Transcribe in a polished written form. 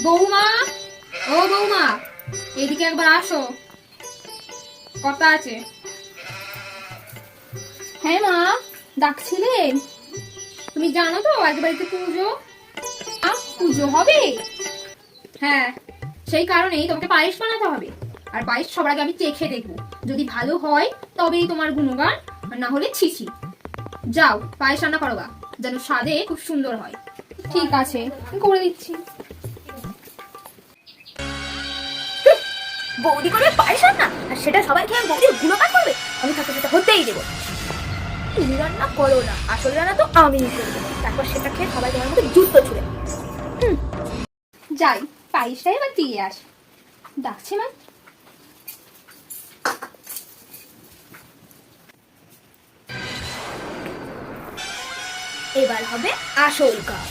বৌমা, ও বৌমা, এদিকে একবার আসো, কথা আছে। হ্যাঁ মা, ডাকছিলেন? তুমি জানো তো আজ বাড়িতে পুজো, পুজো হবে। হ্যাঁ, সেই কারণেই তোমাকে পায়েস বানাতে হবে। আর পায়েস সবার আগে আমি চেখে দেখবো, যদি ভালো হয় তবেই তোমার গুণগান, আর না হলে ছিছি। যাও পায়েস রান্না করো গা, যেন স্বাদে খুব সুন্দর হয়। ঠিক আছে, করে দিচ্ছি। বৌদি করবে পায়েস রান্না, আর সেটা সবাই খেয়ে বৌদির গুণগান করবে। আমি তাকে সেটা হতেই দেবো। তুমি রান্না করো না, আসল রান্না তো আমিই করবো। তারপর সেটা খেয়ে সবাই তোমার মধ্যে জুতো ছুড়ে। যাই, পায়েসটা এবার দিয়ে আস। ডাকছে মা। এবার হবে আসল কাজ।